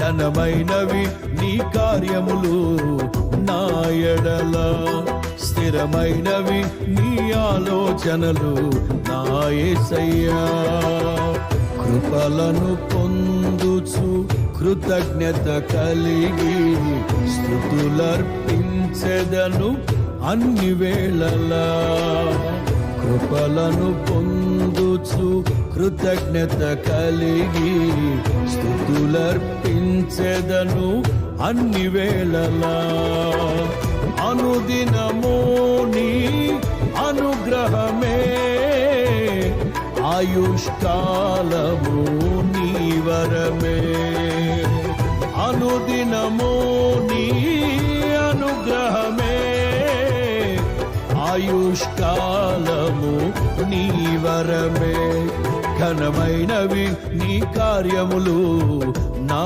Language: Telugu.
ఘనమైనవి నీ కార్యములు నా ఎడల, స్థిరమైనవి నీ ఆలోచనలు నా యేసయ్యా. కృపలను పొందుచు కృతజ్ఞత కలిగి స్తుతులర్పించెదను అన్ని వేళలా. కృపలను పొందుచు కృతజ్ఞత కలిగి స్తుతులర్పించెదను అన్ని వేళలా. అనుదినము నీ అనుగ్రహమే, ఆయుష్కాలము నీ వరమే. అనుదినము నీ అనుగ్రహమే, ఆయుష్కాలము నీ వరమే. ఘనమైనవి నీ కార్యములు నా